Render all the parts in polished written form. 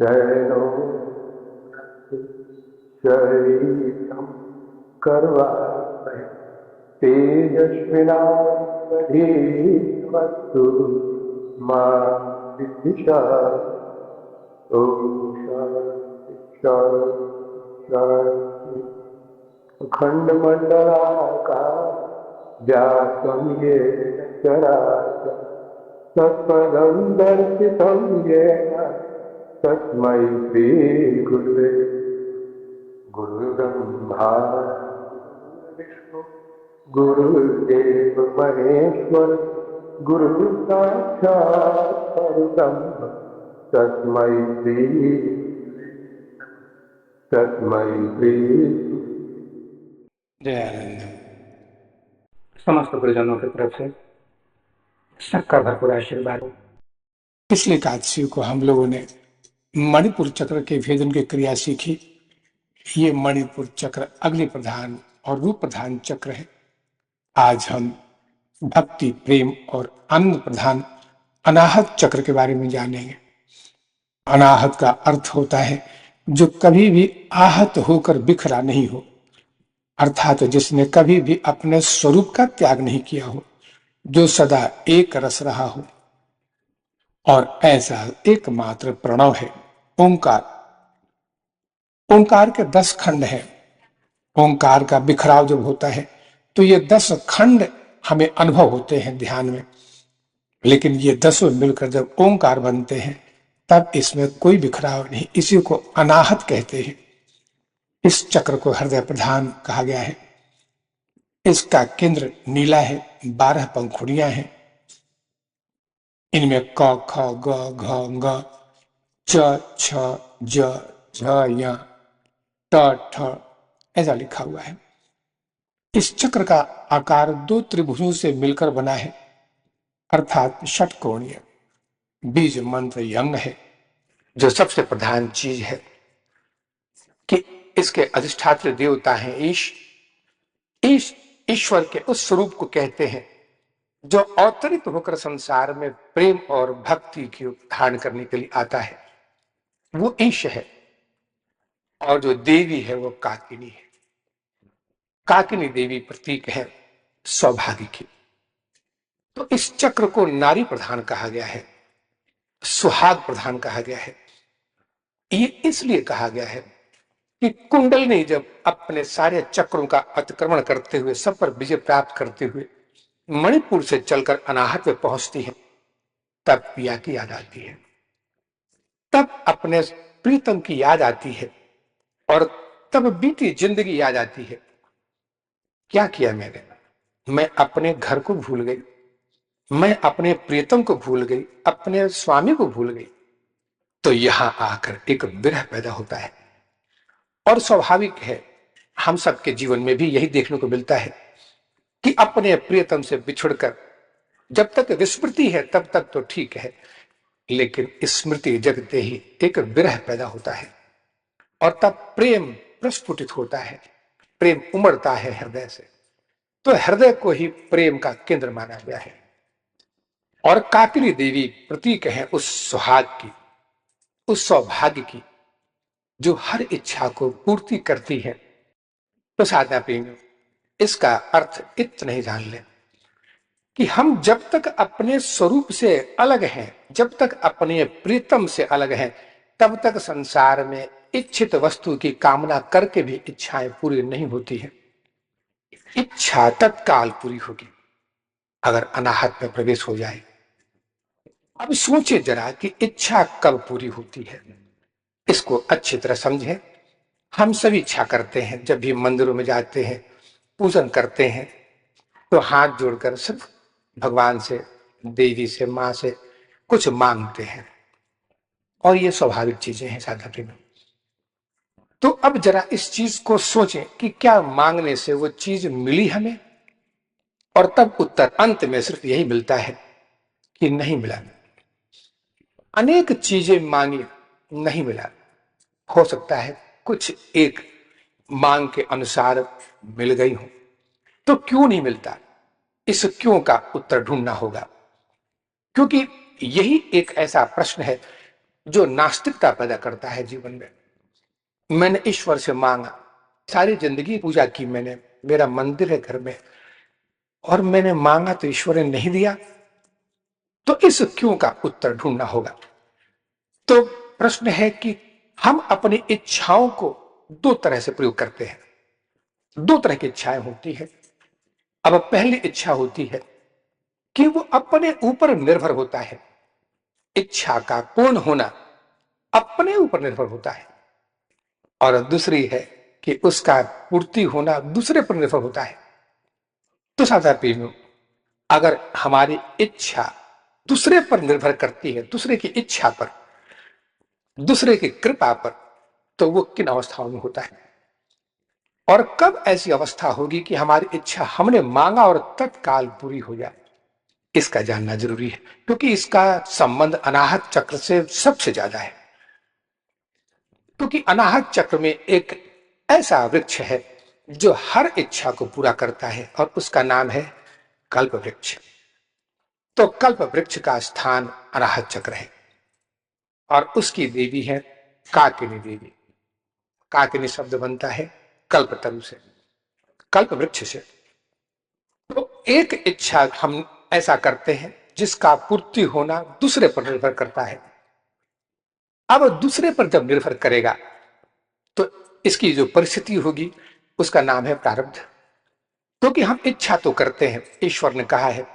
शरणो शरीरं कर्वापि तेजस्विनावधीतमस्तु मा विद्विषावहै। ॐ शान्ति शान्ति शान्ति। अखण्डमण्डलाकारं व्याप्तं येन चराचरं तत्पदं दर्शितं येन तस्मै श्रीगुरुवे। गुरुर्ब्रह्मा विष्णु गुरुर्देव महेश्वर गुरुर्साक्षात् परब्रह्म तस्मै श्री। दयानंद समस्त गुरुजनों की तरफ से सबका भरपूर आशीर्वाद। पिछले एकादशी को हम लोगों ने मणिपुर चक्र के भेदन की क्रिया सीखी। ये मणिपुर चक्र अग्नि प्रधान और रूप प्रधान चक्र है। आज हम भक्ति, प्रेम और आनंद प्रधान अनाहत चक्र के बारे में जानेंगे। अनाहत का अर्थ होता है जो कभी भी आहत होकर बिखरा नहीं हो, अर्थात जिसने कभी भी अपने स्वरूप का त्याग नहीं किया हो, जो सदा एक रस रहा हो। और ऐसा एकमात्र प्रणव है ओंकार। ओंकार के 10 खंड है। ओंकार का बिखराव जब होता है तो ये 10 खंड हमें अनुभव होते हैं ध्यान में, लेकिन ये 10 मिलकर जब ओंकार बनते हैं तब इसमें कोई बिखराव नहीं। इसी को अनाहत कहते हैं। इस चक्र को हृदय प्रधान कहा गया है। इसका केंद्र नीला है, 12 पंखुड़ियां हैं। इनमें क ख ग घ ङ च छ ज झ य ट ठ ऐसा लिखा हुआ है। इस चक्र का आकार 2 त्रिभुजों से मिलकर बना है, अर्थात षटकोणीय। बीज मंत्र यंग है, जो सबसे प्रधान चीज है कि इसके अधिष्ठात्र देवता हैं ईश। ईश ईश्वर के उस स्वरूप को कहते हैं जो अवतरित होकर संसार में प्रेम और भक्ति की धारण करने के लिए आता है, वो ईश है। और जो देवी है वो काकिनी है। काकिनी देवी प्रतीक है सौभाग्य की। तो इस चक्र को नारी प्रधान कहा गया है, सुहाग प्रधान कहा गया है। ये इसलिए कहा गया है कि कुंडलिनी जब अपने सारे चक्रों का अतिक्रमण करते हुए, सब पर विजय प्राप्त करते हुए मणिपुर से चलकर अनाहत में पहुंचती है, तब पिया की याद आती है, तब अपने प्रीतम की याद आती है, और तब बीती जिंदगी याद आती है। क्या किया मैंने? मैं अपने घर को भूल गई, मैं अपने प्रीतम को भूल गई, अपने स्वामी को भूल गई। तो यहां आकर एक विरह पैदा होता है। और स्वाभाविक है, हम सबके जीवन में भी यही देखने को मिलता है कि अपने प्रियतम से बिछुड़कर जब तक विस्मृति है तब तक तो ठीक है, लेकिन स्मृति जगते ही एक विरह पैदा होता है और तब प्रेम प्रस्फुटित होता है, प्रेम उमड़ता है हृदय से। तो हृदय को ही प्रेम का केंद्र माना गया है। और काकिनी देवी प्रतीक है उस सुहाग की, उस सौभाग्य की, जो हर इच्छा को पूर्ति करती है। तो साधना प्रेमियों, इसका अर्थ इतना ही जान लें कि हम जब तक अपने स्वरूप से अलग हैं, जब तक अपने प्रीतम से अलग हैं, तब तक संसार में इच्छित वस्तु की कामना करके भी इच्छाएं पूरी नहीं होती हैं। इच्छा तत्काल पूरी होगी अगर अनाहत में प्रवेश हो जाए। अब सोचिए जरा कि इच्छा कब पूरी होती है, इसको अच्छी तरह समझें। हम सभी इच्छा करते हैं, जब भी मंदिरों में जाते हैं, पूजन करते हैं, तो हाथ जोड़कर सिर्फ भगवान से, देवी से, मां से कुछ मांगते हैं, और ये स्वाभाविक चीजें हैं साधना में। तो अब जरा इस चीज को सोचें कि क्या मांगने से वो चीज मिली हमें? और तब उत्तर अंत में सिर्फ यही मिलता है कि नहीं मिला। अनेक चीजें मांगी, नहीं मिला। हो सकता है कुछ एक मांग के अनुसार मिल गई हो, तो क्यों नहीं मिलता, इस क्यों का उत्तर ढूंढना होगा। क्योंकि यही एक ऐसा प्रश्न है जो नास्तिकता पैदा करता है जीवन में। मैंने ईश्वर से मांगा, सारी जिंदगी पूजा की मैंने, मेरा मंदिर है घर में, और मैंने मांगा तो ईश्वर ने नहीं दिया, तो इस क्यों का उत्तर ढूंढना होगा। तो प्रश्न है कि हम अपनी इच्छाओं को दो तरह से प्रयोग करते हैं। दो तरह की इच्छाएं होती है। अब पहली इच्छा होती है कि वो अपने ऊपर निर्भर होता है। इच्छा का पूर्ण होना अपने ऊपर निर्भर होता है। और दूसरी है कि उसका पूर्ति होना दूसरे पर निर्भर होता है। तो साधारण प्रेमियों, अगर हमारी इच्छा दूसरे पर निर्भर करती है, दूसरे की इच्छा पर, दूसरे की कृपा पर, तो वो किन अवस्थाओं में होता है, और कब ऐसी अवस्था होगी कि हमारी इच्छा हमने मांगा और तत्काल पूरी हो जाए, इसका जानना जरूरी है। क्योंकि इसका संबंध अनाहत चक्र से सबसे ज्यादा है। क्योंकि अनाहत चक्र में एक ऐसा वृक्ष है जो हर इच्छा को पूरा करता है, और उसका नाम है कल्प वृक्ष। तो कल्प वृक्ष का स्थान अनाहत चक्र है, और उसकी देवी है काकिनी देवी। काकिनी शब्द बनता है कल्प तरु से, कल्प वृक्ष से। तो एक इच्छा हम ऐसा करते हैं जिसका पूर्ति होना दूसरे पर निर्भर करता है। अब दूसरे पर जब निर्भर करेगा तो इसकी जो परिस्थिति होगी उसका नाम है प्रारब्ध। क्योंकि हम इच्छा तो करते हैं, ईश्वर ने कहा है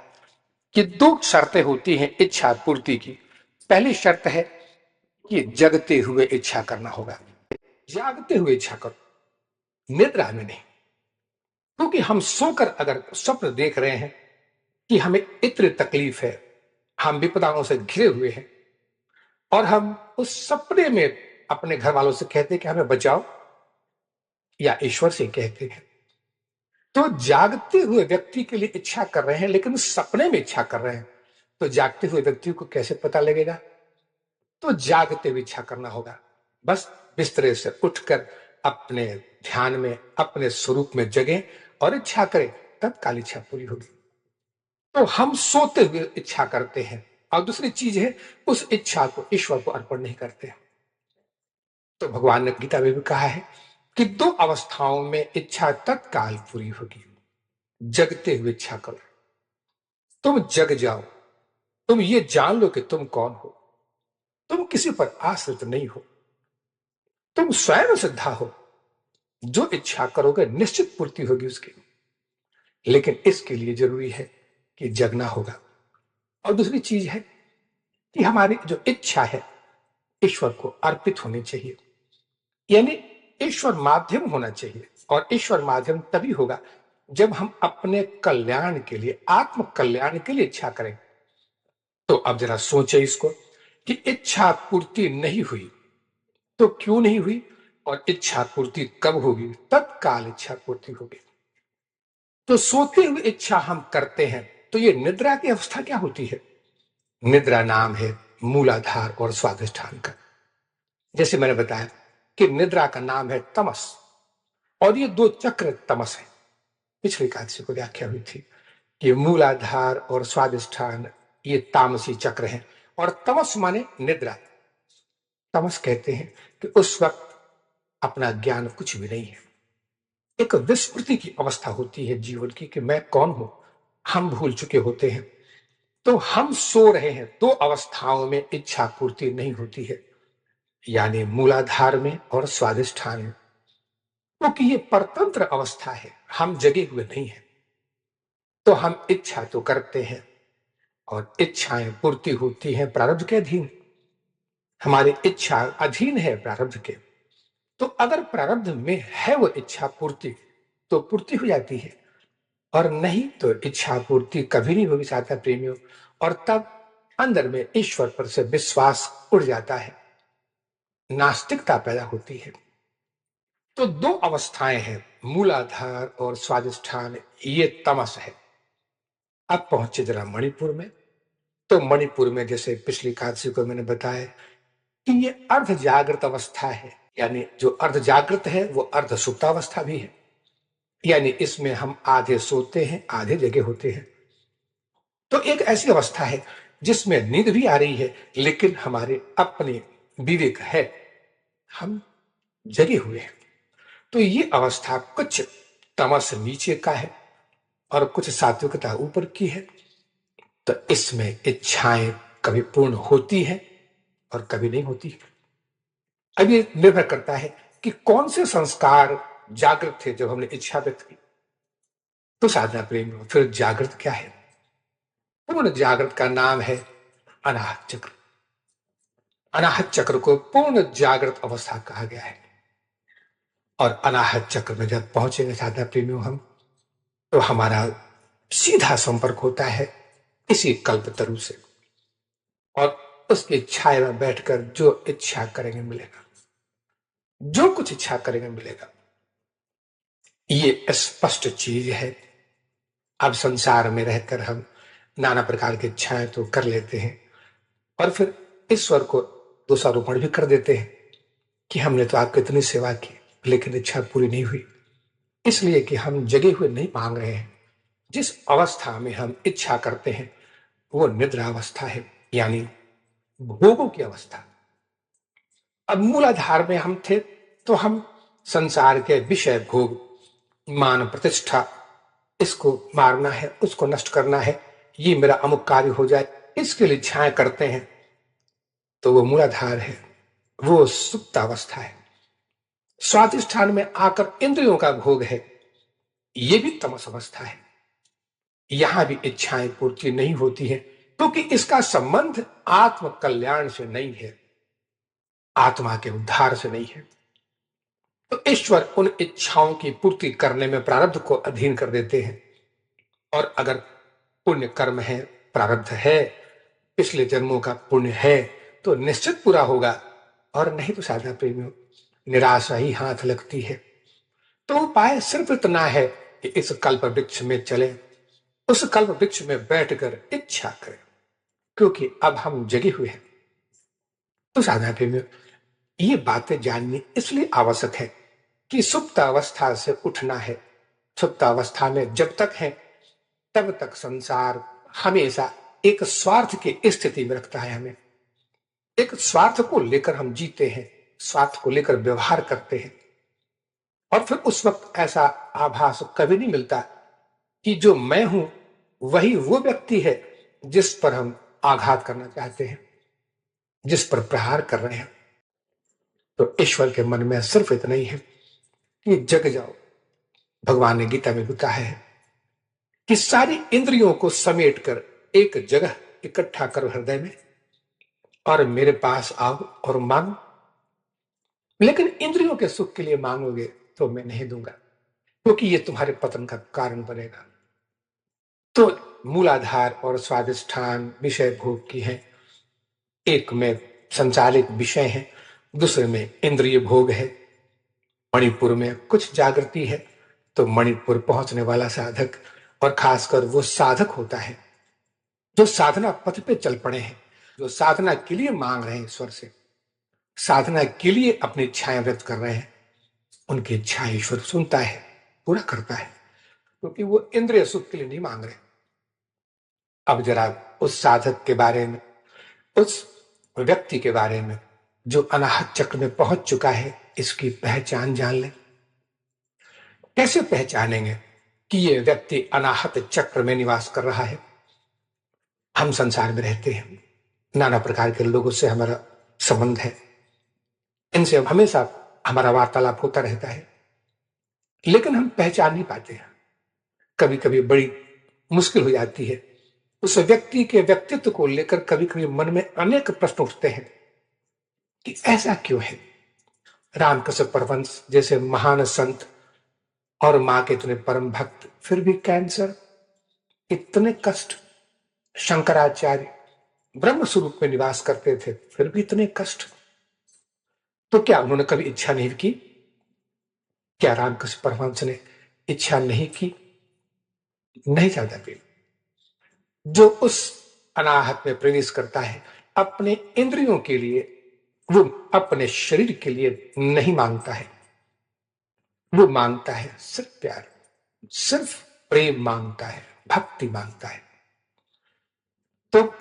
कि दो शर्तें होती हैं इच्छा पूर्ति की। पहली शर्त है कि जगते हुए इच्छा करना होगा, जागते हुए इच्छा करो, निद्रा में नहीं। क्योंकि हम सोकर अगर स्वप्न देख रहे हैं कि हमें इतनी तकलीफ है, हम विपदाओं से घिरे हुए हैं, और हम उस सपने में अपने घर वालों से कहते हैं कि हमें बचाओ, या ईश्वर से कहते हैं, तो जागते हुए व्यक्ति के लिए इच्छा कर रहे हैं, लेकिन सपने में इच्छा कर रहे हैं, तो जागते हुए व्यक्ति को कैसे पता लगेगा। तो जागते हुए इच्छा करना होगा। बस बिस्तरे से उठकर अपने ध्यान में, अपने स्वरूप में जगे और इच्छा करें, तत्काल इच्छा पूरी होगी। तो हम सोते हुए इच्छा करते हैं, और दूसरी चीज है उस इच्छा को ईश्वर को अर्पण नहीं करते। तो भगवान ने गीता में भी कहा है कि दो अवस्थाओं में इच्छा तत्काल पूरी होगी। जगते हुए इच्छा करो, तुम जग जाओ, तुम ये जान लो कि तुम कौन हो, तुम किसी पर आश्रित नहीं हो, तुम स्वयं सिद्धा हो। जो इच्छा करोगे निश्चित पूर्ति होगी उसकी। लेकिन इसके लिए जरूरी है कि जगना होगा। और दूसरी चीज है कि हमारी जो इच्छा है ईश्वर को अर्पित होनी चाहिए। यानी ईश्वर माध्यम होना चाहिए, और ईश्वर माध्यम तभी होगा जब हम अपने कल्याण के लिए, आत्म कल्याण के लिए इच्छा करें। तो अब जरा सोचे इसको कि इच्छा पूर्ति नहीं हुई तो क्यों नहीं हुई, और इच्छा पूर्ति कब होगी, तत्काल इच्छा पूर्ति होगी। तो सोते हुए इच्छा हम करते हैं, तो ये निद्रा की अवस्था क्या होती है। निद्रा नाम है मूलाधार और स्वाधिष्ठान का। जैसे मैंने बताया कि निद्रा का नाम है तमस, और ये दो चक्र तमस है। पिछली एकादशी को व्याख्या हुई थी कि मूलाधार और स्वाधिष्ठान ये तामसी चक्र हैं, और तमस माने निद्रा। तमस कहते हैं कि उस वक्त अपना ज्ञान कुछ भी नहीं है, एक विस्मृति की अवस्था होती है जीवन की कि मैं कौन हूं, हम भूल चुके होते हैं। तो हम सो रहे हैं, दो अवस्थाओं में इच्छा पूर्ति नहीं होती है, यानी मूलाधार में और स्वाधिष्ठान में। क्योंकि ये परतंत्र अवस्था है, हम जगे हुए नहीं हैं। तो हम इच्छा तो करते हैं, और इच्छाएं पूर्ति होती हैं प्रारब्ध के अधीन। हमारी इच्छा अधीन है प्रारब्ध के। तो अगर प्रारब्ध में है वो इच्छा पूर्ति, तो पूर्ति हो जाती है, और नहीं तो इच्छा पूर्ति कभी नहीं होगी साथ प्रेमियों। और तब अंदर में ईश्वर पर से विश्वास उड़ जाता है, नास्तिकता पैदा होती है। तो दो अवस्थाएं हैं, मूलाधार और स्वाधिष्ठान, ये तमस है। अब पहुंचे जरा मणिपुर में। तो मणिपुर में जैसे पिछली एकादशी को मैंने बताया कि ये अर्ध जागृत अवस्था है, यानी जो अर्ध जागृत है वो अर्ध सुप्तावस्था भी है, यानी इसमें हम आधे सोते हैं आधे जगे होते हैं। तो एक ऐसी अवस्था है जिसमें नींद भी आ रही है लेकिन हमारे अपने विवेक है, हम जगे हुए हैं। तो ये अवस्था कुछ तमस नीचे का है और कुछ सात्विकता ऊपर की है। तो इसमें इच्छाएं कभी पूर्ण होती है और कभी नहीं होती। अब ये निर्भर करता है कि कौन से संस्कार जागृत थे जब हमने इच्छा व्यक्त की। तो साधना प्रेम फिर जागृत क्या है? पूर्ण जागृत का नाम है अनाहत चक्र। अनाहत चक्र को पूर्ण जागृत अवस्था कहा गया है। और अनाहत चक्र में जब पहुंचेंगे साधना प्रेमियों हम, तो हमारा सीधा संपर्क होता है इसी कल्प तरु से, और उसकी छाया में बैठकर जो इच्छा करेंगे मिलेगा, जो कुछ इच्छा करेंगे मिलेगा। ये स्पष्ट चीज है। अब संसार में रहकर हम नाना प्रकार की इच्छाएं तो कर लेते हैं और फिर ईश्वर को दोषारोपण भी कर देते हैं कि हमने तो आपकी इतनी सेवा की लेकिन इच्छा पूरी नहीं हुई, इसलिए कि हम जगे हुए नहीं मांग रहे हैं। जिस अवस्था में हम इच्छा करते हैं वो निद्रा अवस्था है, यानी भोगों की अवस्था। अब मूलाधार में हम थे तो हम संसार के विषय भोग, मान प्रतिष्ठा, इसको मारना है, उसको नष्ट करना है, ये मेरा अमुक कार्य हो जाए, इसके लिए इच्छाएं करते हैं। तो वो मूलाधार है, वो सुप्त अवस्था है। स्वाधिष्ठान में आकर इंद्रियों का भोग है, ये भी तमस अवस्था है। यहां भी इच्छाएं पूर्ति नहीं होती है क्योंकि इसका संबंध आत्म कल्याण से नहीं है, आत्मा के उद्धार से नहीं है। तो ईश्वर उन इच्छाओं की पूर्ति करने में प्रारब्ध को अधीन कर देते हैं। और अगर पुण्य कर्म है, प्रारब्ध है, पिछले जन्मों का पुण्य है तो निश्चित पूरा होगा, और नहीं तो साधना प्रेमियों निराशा ही हाथ लगती है। तो उपाय सिर्फ इतना है कि इस कल्प वृक्ष में चले, उस कल्प वृक्ष में बैठकर इच्छा करें, क्योंकि अब हम जगे हुए हैं। तो साधना प्रेमियों ये बातें जाननी इसलिए आवश्यक है कि सुप्त अवस्था से उठना है। सुप्त अवस्था में जब तक है तब तक संसार हमेशा एक स्वार्थ की स्थिति में रखता है हमें। एक स्वार्थ को लेकर हम जीते हैं, स्वार्थ को लेकर व्यवहार करते हैं, और फिर उस वक्त ऐसा आभास कभी नहीं मिलता कि जो मैं हूं वही वो व्यक्ति है जिस पर हम आघात करना चाहते हैं, जिस पर प्रहार कर रहे हैं। तो ईश्वर के मन में सिर्फ इतना ही है कि जग जाओ। भगवान ने गीता में भी कहा है कि सारी इंद्रियों को समेटकर एक जगह इकट्ठा करो हृदय में और मेरे पास आओ और मांगो। लेकिन इंद्रियों के सुख के लिए मांगोगे तो मैं नहीं दूंगा, क्योंकि ये तुम्हारे पतन का कारण बनेगा। तो मूलाधार और स्वादिष्ठान विषय भोग की है, एक में संचालित विषय है, दूसरे में इंद्रिय भोग है। मणिपुर में कुछ जागृति है, तो मणिपुर पहुंचने वाला साधक, और खासकर वो साधक होता है जो साधना पथ पे चल पड़े हैं, जो साधना के लिए मांग रहे हैं ईश्वर से, साधना के लिए अपनी इच्छाएं व्यक्त कर रहे हैं, उनकी इच्छा ईश्वर सुनता है, पूरा करता है, क्योंकि वो इंद्रिय सुख के लिए नहीं मांग रहे। अब जरा उस साधक के बारे में, उस व्यक्ति के बारे में जो अनाहत चक्र में पहुंच चुका है, इसकी पहचान जान ले। कैसे पहचानेंगे कि ये व्यक्ति अनाहत चक्र में निवास कर रहा है? हम संसार में रहते हैं, नाना प्रकार के लोगों से हमारा संबंध है, इनसे हमेशा हमारा वार्तालाप होता रहता है, लेकिन हम पहचान नहीं पाते हैं। कभी कभी बड़ी मुश्किल हो जाती है। उस व्यक्ति के व्यक्तित्व को लेकर कभी कभी मन में अनेक प्रश्न उठते हैं कि ऐसा क्यों है। रामकृष्ण परमहंस जैसे महान संत और मां के इतने परम भक्त, फिर भी कैंसर, इतने कष्ट। शंकराचार्य ब्रह्म स्वरूप में निवास करते थे, फिर भी इतने कष्ट। तो क्या उन्होंने कभी इच्छा नहीं की? क्या रामकृष्ण परमहंस ने इच्छा नहीं की? नहीं चाहता भी। जो उस अनाहत में प्रवेश करता है अपने इंद्रियों के लिए, वो अपने शरीर के लिए नहीं मांगता है, वो मांगता है सिर्फ प्यार, सिर्फ प्रेम मांगता है, भक्ति मांगता है। तो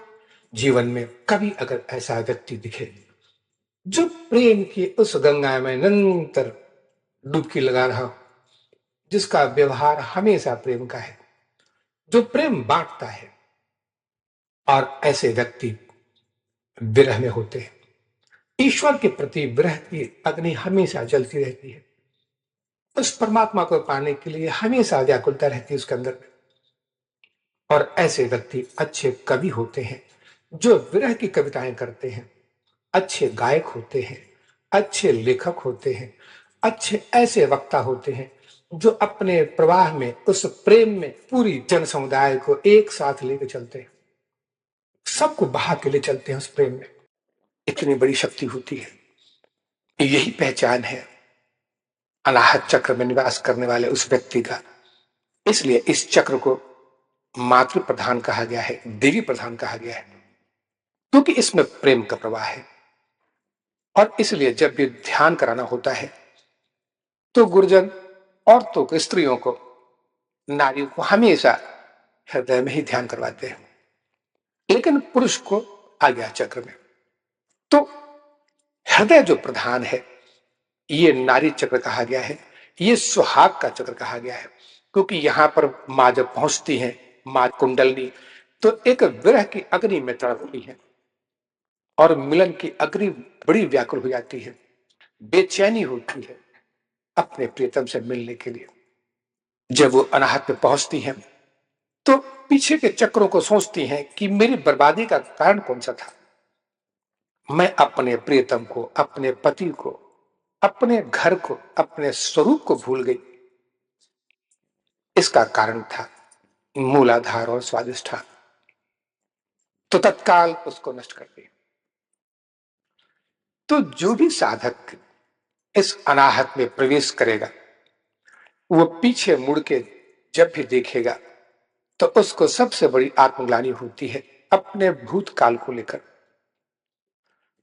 जीवन में कभी अगर ऐसा व्यक्ति दिखे जो प्रेम की उस गंगा में निरंतर डुबकी लगा रहा हो, जिसका व्यवहार हमेशा प्रेम का है, जो प्रेम बांटता है, और ऐसे व्यक्ति विरह में होते हैं। ईश्वर के प्रति विरह की अग्नि हमेशा जलती रहती है, उस परमात्मा को पाने के लिए हमेशा व्याकुलता रहती है उसके अंदर में। और ऐसे व्यक्ति अच्छे कवि होते हैं, जो विरह की कविताएं करते हैं, अच्छे गायक होते हैं, अच्छे लेखक होते हैं, अच्छे ऐसे वक्ता होते हैं जो अपने प्रवाह में उस प्रेम में पूरी जन समुदाय को एक साथ लेकर चलते हैं, सबको बहा के ले चलते हैं उस प्रेम में। इतनी बड़ी शक्ति होती है। यही पहचान है अनाहत चक्र में निवास करने वाले उस व्यक्ति का। इसलिए इस चक्र को मातृ प्रधान कहा गया है, देवी प्रधान कहा गया है, क्योंकि इसमें प्रेम का प्रवाह है। और इसलिए जब भी ध्यान कराना होता है तो गुरुजन औरतों को, स्त्रियों को, नारियों को हमेशा हृदय में ही ध्यान करवाते हैं, लेकिन पुरुष को आज्ञा चक्र में। तो हृदय जो प्रधान है, ये नारी चक्र कहा गया है, ये सुहाग का चक्र कहा गया है, क्योंकि यहां पर मां जब पहुंचती है, मां कुंडलनी, तो एक विरह की अग्नि में तड़पती है और मिलन की अग्नि बड़ी व्याकुल हो जाती है, बेचैनी होती है अपने प्रियतम से मिलने के लिए। जब वो अनाहत में पहुंचती हैं तो पीछे के चक्रों को सोचती हैं कि मेरी बर्बादी का कारण कौन सा था। मैं अपने प्रियतम को, अपने पति को, अपने घर को, अपने स्वरूप को भूल गई। इसका कारण था मूलाधार और स्वादिष्ठान। तो तत्काल उसको नष्ट कर दिया। तो जो भी साधक इस अनाहत में प्रवेश करेगा, वो पीछे मुड़ के जब भी देखेगा तो उसको सबसे बड़ी आत्मग्लानि होती है अपने भूतकाल को लेकर।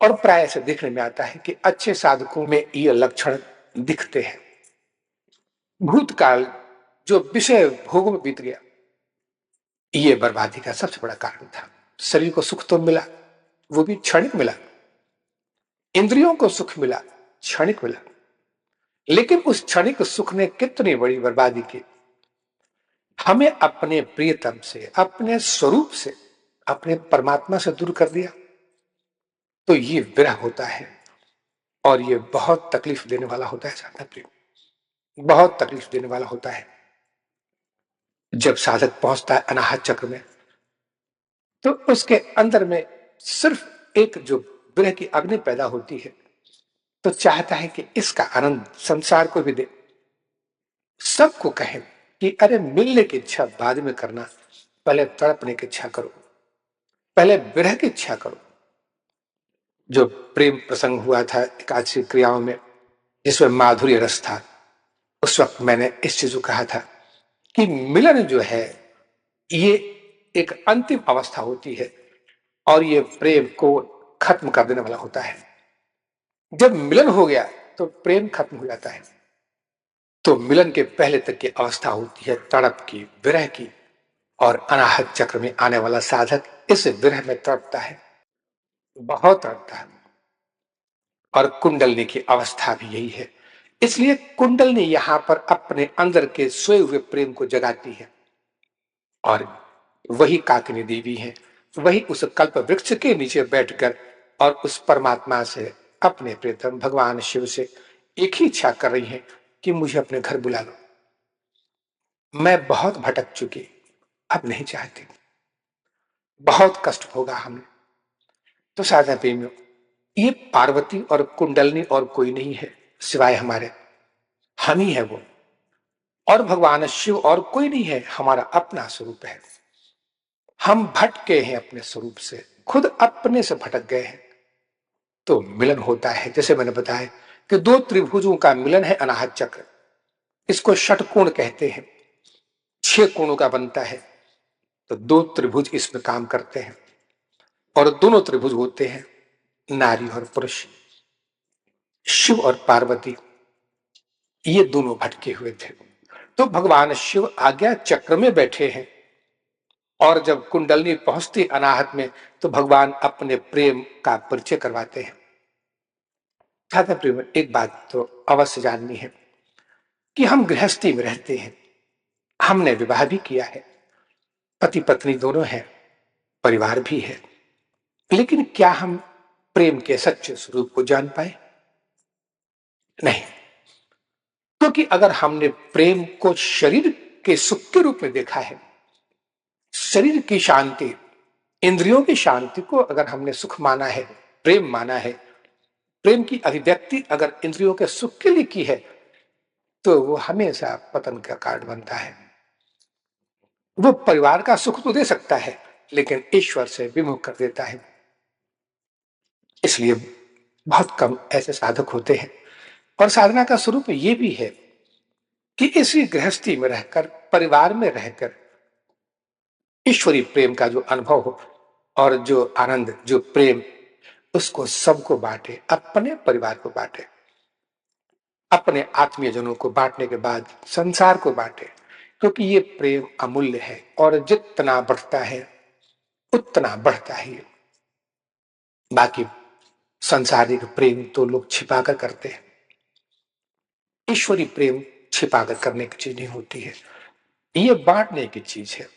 और प्राय से देखने में आता है कि अच्छे साधकों में ये लक्षण दिखते हैं। भूतकाल जो विषय भोग में बीत गया, ये बर्बादी का सबसे बड़ा कारण था। शरीर को सुख तो मिला, वो भी क्षणिक मिला, इंद्रियों को सुख मिला, क्षणिक मिला, लेकिन उस क्षणिक सुख ने कितनी बड़ी बर्बादी की। हमें अपने प्रियतम से, अपने स्वरूप से, अपने परमात्मा से दूर कर दिया। तो ये विरह होता है और ये बहुत तकलीफ देने वाला होता है साधना प्रेम, बहुत तकलीफ देने वाला होता है। जब साधक पहुंचता है अनाहत चक्र में तो उसके अंदर में सिर्फ एक जो विरह की अग्नि पैदा होती है, तो चाहता है कि इसका आनंद संसार को भी दे, सबको कहे कि अरे मिलने की इच्छा बाद में करना, पहले तड़पने की इच्छा करो, पहले विरह की इच्छा करो। जो प्रेम प्रसंग हुआ था एकादशी क्रियाओं में, जिसमें माधुर्य रस था, उस वक्त मैंने इस चीज को कहा था कि मिलन जो है ये एक अंतिम अवस्था होती है और ये प्रेम को खत्म कर देने वाला होता है। जब मिलन हो गया तो प्रेम खत्म हो जाता है। तो मिलन के पहले तक की अवस्था होती है तड़प की, विरह की, और अनाहत चक्र में आने वाला साधक इस विरह में तड़पता है, बहुत तड़पता है। और कुंडलनी की अवस्था भी यही है। इसलिए कुंडलनी यहां पर अपने अंदर के सोए हुए प्रेम को जगाती है, और वही काकिनी देवी है, वही उस कल्प वृक्ष के नीचे बैठकर और उस परमात्मा से, अपने प्रियतम भगवान शिव से एक ही इच्छा कर रही है कि मुझे अपने घर बुला लो। मैं बहुत भटक चुकी, अब नहीं चाहती, बहुत कष्ट भोगा हमने। तो साधना प्रेमियों, ये पार्वती और कुंडलनी और कोई नहीं है सिवाय हमारे, हम ही है वो। और भगवान शिव और कोई नहीं है, हमारा अपना स्वरूप है। हम भटके हैं अपने स्वरूप से, खुद अपने से भटक गए हैं। तो मिलन होता है, जैसे मैंने बताया कि दो त्रिभुजों का मिलन है अनाहत चक्र। इसको षटकोण कहते हैं, 6 कोणों का बनता है। तो 2 त्रिभुज इसमें काम करते हैं और दोनों त्रिभुज होते हैं नारी और पुरुष। शिव और पार्वती ये दोनों भटके हुए थे। तो भगवान शिव आज्ञा चक्र में बैठे हैं और जब कुंडलनी पहुंचती अनाहत में तो भगवान अपने प्रेम का परिचय करवाते हैं। छात्र प्रेम, एक बात तो अवश्य जाननी है कि हम गृहस्थी में रहते हैं, हमने विवाह भी किया है, पति पत्नी दोनों हैं, परिवार भी है, लेकिन क्या हम प्रेम के सच्चे स्वरूप को जान पाए? नहीं। क्योंकि अगर हमने प्रेम को शरीर के सुख के रूप में देखा है, शरीर की शांति, इंद्रियों की शांति को अगर हमने सुख माना है, प्रेम माना है, प्रेम की अभिव्यक्ति अगर इंद्रियों के सुख के लिए की है, तो वो हमेशा पतन का कारण बनता है। वो परिवार का सुख तो दे सकता है, लेकिन ईश्वर से विमुख कर देता है। इसलिए बहुत कम ऐसे साधक होते हैं। और साधना का स्वरूप ये भी है कि इसी गृहस्थी में रहकर, परिवार में रहकर ईश्वरीय प्रेम का जो अनुभव हो और जो आनंद, जो प्रेम, उसको सबको बांटे, अपने परिवार को बांटे, अपने आत्मीयजनों को बांटने के बाद संसार को बांटे। क्योंकि ये प्रेम अमूल्य है और जितना बढ़ता है उतना बढ़ता है ये। बाकी सांसारिक प्रेम तो लोग छिपाकर करते हैं, ईश्वरीय प्रेम छिपाकर करने की चीज नहीं होती है, ये बांटने की चीज है।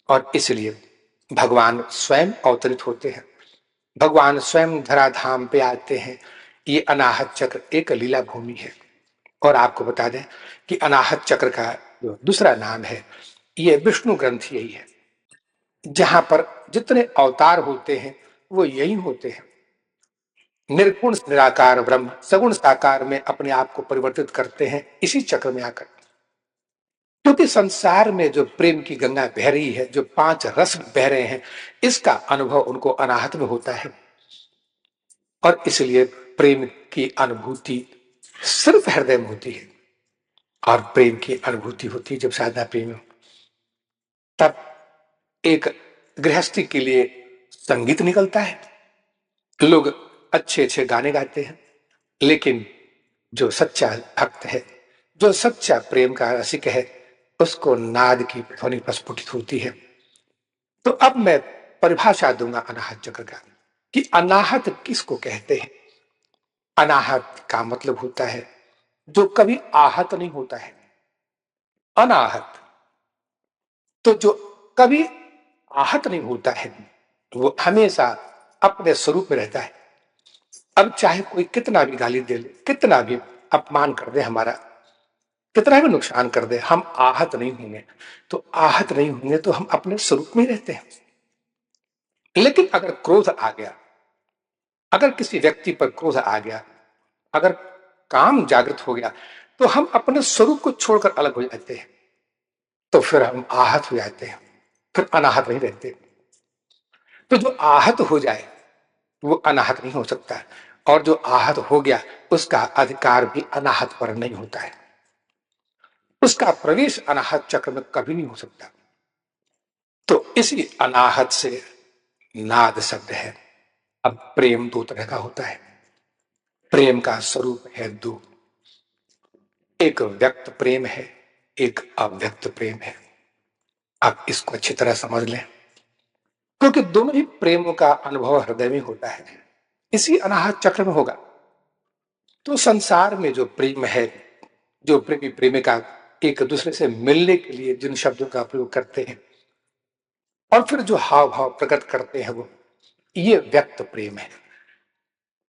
और इसलिए भगवान स्वयं अवतरित होते हैं, भगवान स्वयं धराधाम पे आते हैं। ये अनाहत चक्र एक लीला भूमि है। और आपको बता दें कि अनाहत चक्र का जो दूसरा नाम है, ये विष्णु ग्रंथ यही है। जहां पर जितने अवतार होते हैं वो यही होते हैं। निर्गुण निराकार ब्रह्म सगुण साकार में अपने आप को परिवर्तित करते हैं इसी चक्र में आकर। क्योंकि संसार में जो प्रेम की गंगा बह रही है, जो पांच रस बह रहे हैं, इसका अनुभव उनको अनाहत में होता है। और इसलिए प्रेम की अनुभूति सिर्फ हृदय में होती है। और प्रेम की अनुभूति होती है जब साधना प्रेम हो। तब एक गृहस्थी के लिए संगीत निकलता है, लोग अच्छे अच्छे गाने गाते हैं, लेकिन जो सच्चा भक्त है, जो सच्चा प्रेम का रसिक है, उसको नाद की ध्वनि प्रस्फुटित होती है। तो अब मैं परिभाषा दूंगा अनाहत चक्र का कि अनाहत किसको कहते हैं। अनाहत का मतलब होता है जो कभी आहत नहीं होता है। अनाहत तो जो कभी आहत नहीं होता है, वो हमेशा अपने स्वरूप में रहता है। अब चाहे कोई कितना भी गाली दे ले, कितना भी अपमान कर दे, हमारा कितना भी नुकसान कर दे, हम आहत नहीं होंगे। तो आहत नहीं होंगे तो हम अपने स्वरूप में ही रहते हैं। लेकिन अगर क्रोध आ गया, अगर किसी व्यक्ति पर क्रोध आ गया, अगर काम जागृत हो गया, तो हम अपने स्वरूप को छोड़कर अलग हो जाते हैं। तो फिर हम आहत हो जाते हैं, फिर अनाहत नहीं रहते। तो जो आहत हो जाए वो अनाहत नहीं हो सकता, और जो आहत हो गया उसका अधिकार भी अनाहत पर नहीं होता है, उसका प्रवेश अनाहत चक्र में कभी नहीं हो सकता। तो इसी अनाहत से नाद शब्द है। अब प्रेम दो तरह का होता है, प्रेम का स्वरूप है दो, एक व्यक्त प्रेम है, एक अव्यक्त प्रेम है। आप इसको अच्छी तरह समझ लें, क्योंकि दोनों ही प्रेमों का अनुभव हृदय में होता है, इसी अनाहत चक्र में होगा। तो संसार में जो प्रेम है, जो प्रेमी प्रेमिका एक दूसरे से मिलने के लिए जिन शब्दों का प्रयोग करते हैं और फिर जो हाव भाव प्रकट करते हैं, वो ये व्यक्त प्रेम है।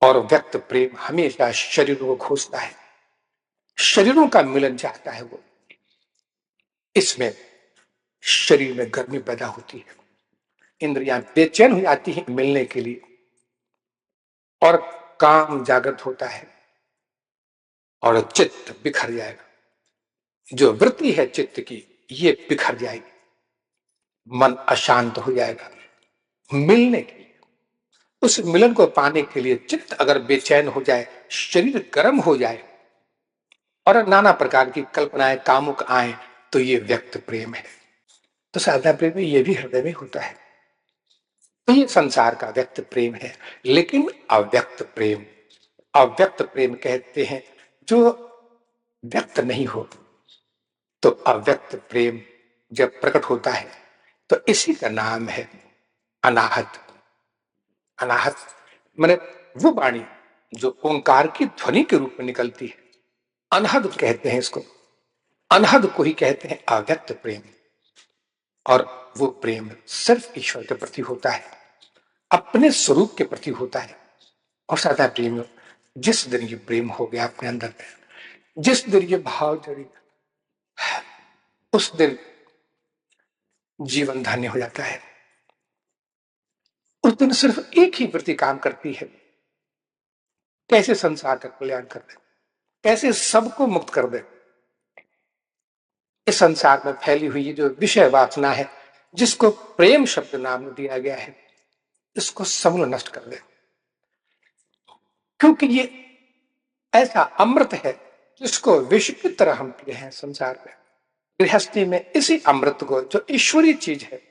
और व्यक्त प्रेम हमेशा शरीरों को खोजता है, शरीरों का मिलन चाहता है वो। इसमें शरीर में गर्मी पैदा होती है, इंद्रियां बेचैन हो जाती हैं मिलने के लिए, और काम जागृत होता है और चित्त बिखर जाएगा। जो वृत्ति है चित्त की, ये बिखर जाएगी, मन अशांत हो जाएगा। मिलने के लिए, उस मिलन को पाने के लिए चित्त अगर बेचैन हो जाए, शरीर गर्म हो जाए और नाना प्रकार की कल्पनाएं कामुक आए, तो ये व्यक्त प्रेम है। तो साधना प्रेम में ये भी हृदय में होता है। तो ये संसार का व्यक्त प्रेम है। लेकिन अव्यक्त प्रेम अव्यक्त प्रेम कहते हैं, जो व्यक्त नहीं हो। तो अव्यक्त प्रेम जब प्रकट होता है तो इसी का नाम है अनाहत। अनाहत माने वो वाणी जो ओंकार की ध्वनि के रूप में निकलती है, अनहद कहते हैं इसको। अनहद को ही कहते हैं अव्यक्त प्रेम। और वो प्रेम सिर्फ ईश्वर के प्रति होता है, अपने स्वरूप के प्रति होता है। और सादा प्रेम, जिस दिन ये प्रेम हो गया अपने अंदर में, जिस दिन ये भाव जड़ी, उस दिन जीवन धन्य हो जाता है। उस दिन सिर्फ एक ही वृत्ति काम करती है, कैसे संसार का कल्याण कर दे, कैसे सबको मुक्त कर दे। इस संसार में फैली हुई ये जो विषय वासना है, जिसको प्रेम शब्द नाम दिया गया है, इसको समूल नष्ट कर दे। क्योंकि ये ऐसा अमृत है जिसको विष की तरह हम पी रहे हैं संसार में। गृहस्थी में इसी अमृत को, जो ईश्वरीय चीज है,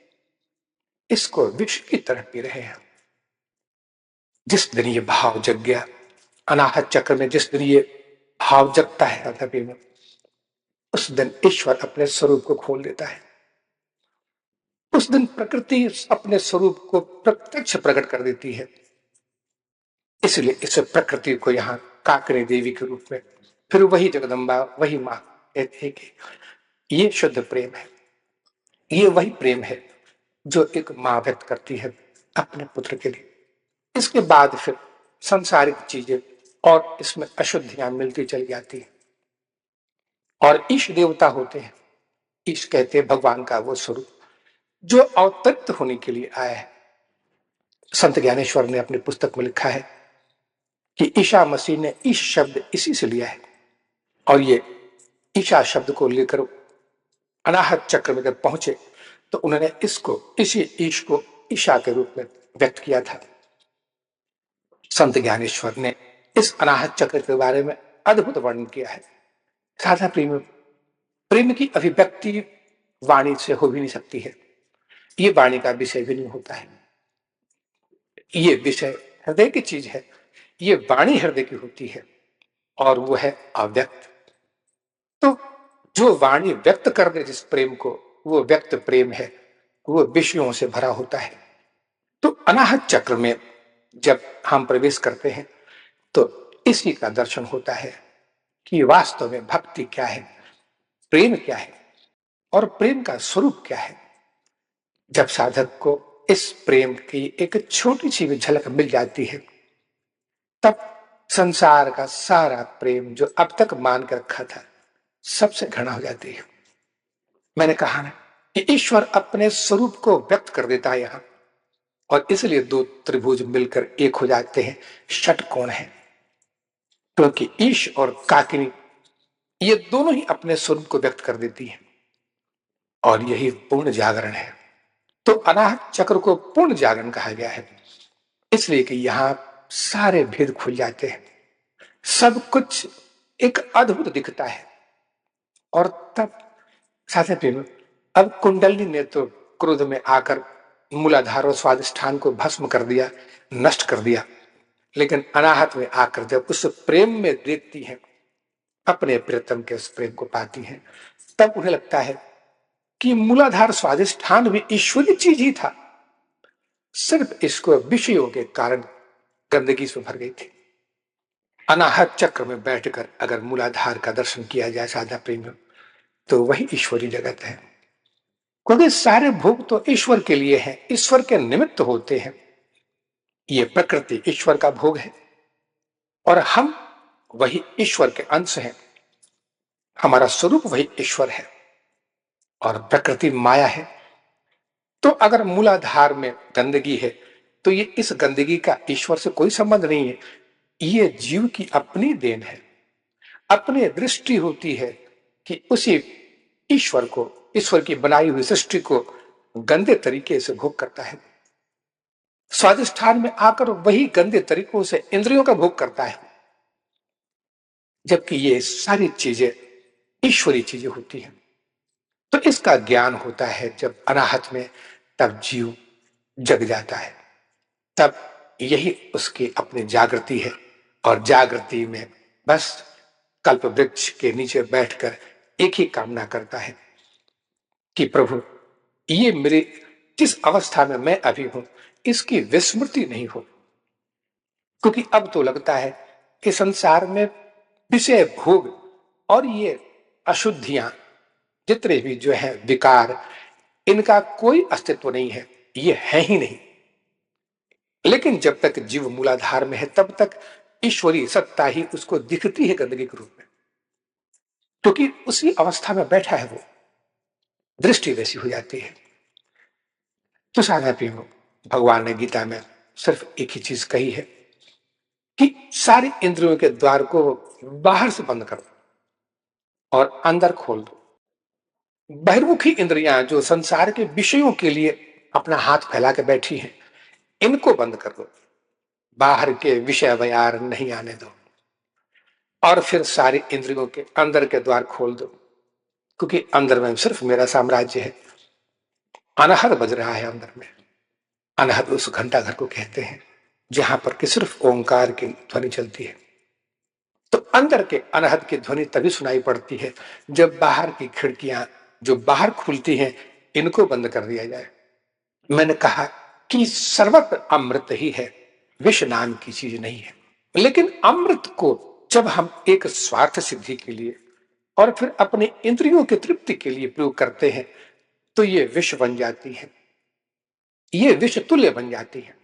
इसको विष की तरह पी रहे हैं। जिस दिन ये भाव जग गया, अनाहत चक्र में जिस दिन ये भाव जगता है राधापी में, उस दिन ईश्वर अपने स्वरूप को खोल देता है। उस दिन प्रकृति अपने स्वरूप को प्रत्यक्ष प्रकट कर देती है। इसलिए इस प्रकृति को यहाँ काकनी देवी के रूप में, फिर वही जगदम्बा, वही मां कहते हैं कि ये शुद्ध प्रेम है। ये वही प्रेम है जो एक मां व्यक्त करती है अपने पुत्र के लिए। इसके बाद फिर सांसारिक चीजें और इसमें अशुद्धियां मिलती चली जाती है। और ईश देवता होते हैं। ईश कहते हैं भगवान का वो स्वरूप जो अवतरित होने के लिए आया है। संत ज्ञानेश्वर ने अपनी पुस्तक में लिखा है कि ईशा मसीह ने ईश शब्द इसी से लिया है। और ये ईशा शब्द को लेकर अनाहत चक्र में जब पहुंचे तो उन्होंने इसको, इसी ईश को ईशा के रूप में व्यक्त किया था। संत ज्ञानेश्वर ने इस अनाहत चक्र के बारे में अद्भुत वर्णन किया है। साधा प्रेम, प्रेम की अभिव्यक्ति वाणी से हो भी नहीं सकती है। ये वाणी का विषय भी नहीं होता है। ये विषय हृदय की चीज है। ये वाणी हृदय की होती है और वो है अव्यक्त। तो जो वाणी व्यक्त कर दे जिस प्रेम को, वो व्यक्त प्रेम है, वो विषयों से भरा होता है। तो अनाहत चक्र में जब हम प्रवेश करते हैं तो इसी का दर्शन होता है कि वास्तव में भक्ति क्या है, प्रेम क्या है और प्रेम का स्वरूप क्या है। जब साधक को इस प्रेम की एक छोटी सी भी झलक मिल जाती है, तब संसार का सारा प्रेम जो अब तक मान कर रखा था, सबसे घृणा हो जाती है। मैंने कहा ना कि ईश्वर अपने स्वरूप को व्यक्त कर देता है यहां, और इसलिए दो त्रिभुज मिलकर एक हो जाते हैं, षटकोण है। क्योंकि ईश और काकिनी ये दोनों ही अपने स्वरूप को व्यक्त कर देती हैं, और यही पूर्ण जागरण है। तो अनाहत चक्र को पूर्ण जागरण कहा गया है, इसलिए कि यहां सारे भेद खुल जाते हैं, सब कुछ एक अद्भुत दिखता है। और तब साथे प्रेम, अब कुंडली ने तो क्रोध में आकर मूलाधार और स्वादिष्ठान को भस्म कर दिया, नष्ट कर दिया। लेकिन अनाहत में आकर जब उस प्रेम में देखती हैं, अपने प्रियतम के उस प्रेम को पाती हैं, तब उन्हें लगता है कि मूलाधार स्वादिष्ठान भी ईश्वरीय चीज ही था, सिर्फ इसको विषयों के कारण गंदगी से भर गई थी। अनाहत चक्र में बैठकर अगर मूलाधार का दर्शन किया जाए साधा प्रेम, तो वही ईश्वरीय जगत है। क्योंकि सारे भोग तो ईश्वर के लिए हैं, ईश्वर के निमित्त होते हैं। ये प्रकृति ईश्वर का भोग है और हम वही ईश्वर के अंश हैं। हमारा स्वरूप वही ईश्वर है और प्रकृति माया है। तो अगर मूलाधार में गंदगी है तो ये इस गंदगी का ईश्वर से कोई संबंध नहीं है। ये जीव की अपनी देन है, अपनी दृष्टि होती है कि उसी ईश्वर को, ईश्वर की बनाई हुई सृष्टि को गंदे तरीके से भोग करता है। स्वादिष्ठान में आकर वही गंदे तरीकों से इंद्रियों का भोग करता है, जबकि ये सारी चीजें ईश्वरीय चीजें होती हैं। तो इसका ज्ञान होता है जब अनाहत में, तब जीव जग जाता है, तब यही उसकी अपनी जागृति है। और जागृति में बस कल्प वृक्ष के नीचे बैठकर एक ही कामना करता है कि प्रभु ये मेरे जिस अवस्था में मैं अभी हूं इसकी विस्मृति नहीं हो, क्योंकि अब तो लगता है कि संसार में विषय भोग और ये अशुद्धियां जितने भी जो है विकार, इनका कोई अस्तित्व नहीं है, ये है ही नहीं। लेकिन जब तक जीव मूलाधार में है तब तक ईश्वरीय सत्ता ही उसको दिखती है गंदगी के रूप में, क्योंकि उसी अवस्था में बैठा है वो, दृष्टि वैसी हो जाती है। तो साधना प्रेमियों, भगवान ने गीता में सिर्फ एक ही चीज कही है कि सारी इंद्रियों के द्वार को बाहर से बंद कर दो और अंदर खोल दो। बहिर्मुखी इंद्रियां जो संसार के विषयों के लिए अपना हाथ फैला के बैठी हैं, इनको बंद कर दो, बाहर के विषय व्यार नहीं आने दो, और फिर सारी इंद्रियों के अंदर के द्वार खोल दो, क्योंकि अंदर में सिर्फ मेरा साम्राज्य है। अनहद बज रहा है अंदर में। अनहद उस घंटा घर को कहते हैं जहां पर कि सिर्फ ओंकार की ध्वनि चलती है। तो अंदर के अनहद की ध्वनि तभी सुनाई पड़ती है जब बाहर की खिड़कियां जो बाहर खुलती हैं इनको बंद कर दिया जाए। मैंने कहा कि सर्वत्र अमृत ही है, विष नाम की चीज नहीं है। लेकिन अमृत को जब हम एक स्वार्थ सिद्धि के लिए और फिर अपने इंद्रियों की तृप्ति के लिए प्रयोग करते हैं तो ये विष बन जाती है, ये विष तुल्य बन जाती है।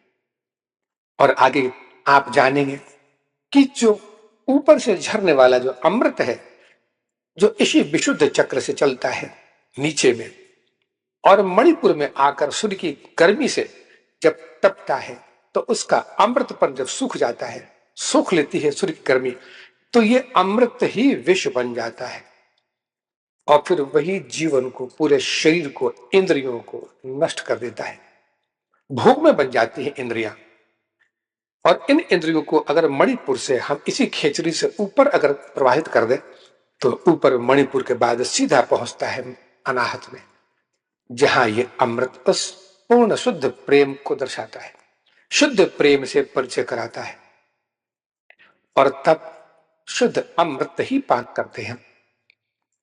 और आगे आप जानेंगे कि जो ऊपर से झरने वाला जो अमृत है, जो इसी विशुद्ध चक्र से चलता है नीचे में और मणिपुर में आकर सूर्य की गर्मी से जब तपता है तो उसका अमृतपन जब सूख जाता है, सूख लेती है सूर्य की गर्मी, तो ये अमृत ही विष बन जाता है और फिर वही जीवन को, पूरे शरीर को, इंद्रियों को नष्ट कर देता है। भोग में बन जाती है इंद्रियां, और इन इंद्रियों को अगर मणिपुर से हम इसी खेचरी से ऊपर अगर प्रवाहित कर दें तो ऊपर मणिपुर के बाद सीधा पहुंचता है अनाहत में, जहां ये अमृत उस पूर्ण शुद्ध प्रेम को दर्शाता है, शुद्ध प्रेम से परिचय कराता है, और तब शुद्ध अमृत ही पान करते हैं।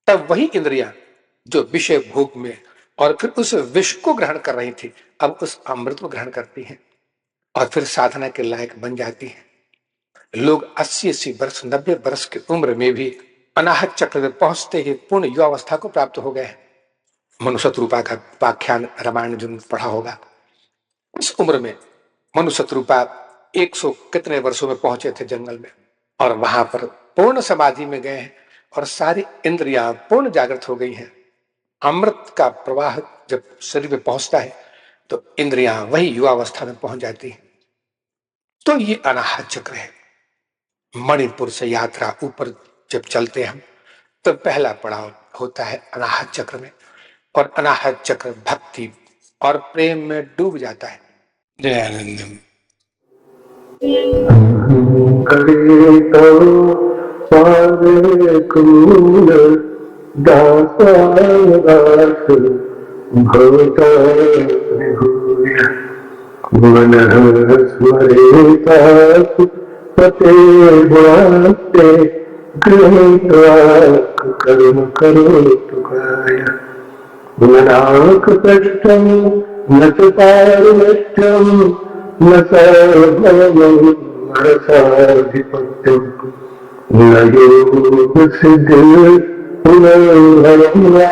तब वही इंद्रियां जो विषय भोग में और फिर उस विष को ग्रहण कर रही थी अब उस अमृत को ग्रहण करती हैं और फिर साधना के लायक बन जाती हैं। लोग 80-80 वर्ष, 90 वर्ष की उम्र में भी अनाहत चक्र में पहुंचते ही पूर्ण युवावस्था को प्राप्त हो गए हैं। मनुशतरूपा का उपाख्यान रामायण जो पढ़ा होगा, उस उम्र में मनुशतरूपा 100 कितने वर्षों में पहुंचे थे जंगल में, और वहां पर पूर्ण समाधि में गए हैं और सारी इंद्रियां पूर्ण जागृत हो गई हैं। अमृत का प्रवाह जब शरीर में पहुंचता है तो इंद्रियां वही युवावस्था में पहुंच जाती हैं। तो ये अनाहत चक्र है। मणिपुर से यात्रा ऊपर जब चलते हैं तो पहला पड़ाव होता है अनाहत चक्र में, और अनाहत चक्र भक्ति और प्रेम में डूब जाता है। जय आनंदम। मनः स्मरेतासु पते वास्ते गृहीत्वा कर्म करोतु काय नाक कष्टं न च पारमेष्ठं न सर्वं मनसाधिपत्यं न योगसिद्धिः पुनर्भवं वा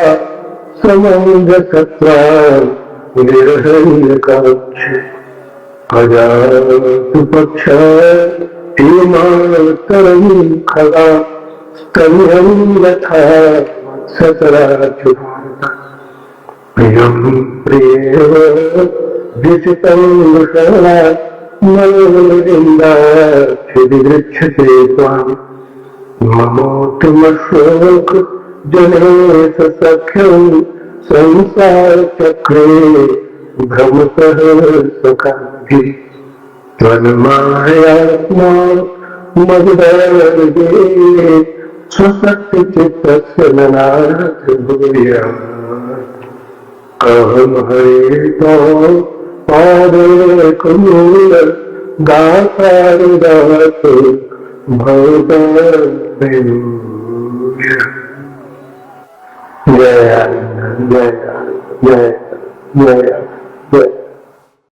समञ्जसत्वा निर्हयकाक्षे अजातु पक्षा हेमातरं खगा स्तम्भं यथा सतराचु भारत प्रियं प्रियेव दिशितं वृषणा मलनिन्दाक्षिदिगृच्छते त्वां ममोऽतुमशोक जनेश सख्यं संसार चक्रे भ्रमतः सखाभि त्वन्मायात्मा मदर्गे स्वशक्ति चित्तस्य ननाथ भूयात् अहं हरितो पादे कुमूल गातारुदातु भवदभ्युय। जय जय जय जय।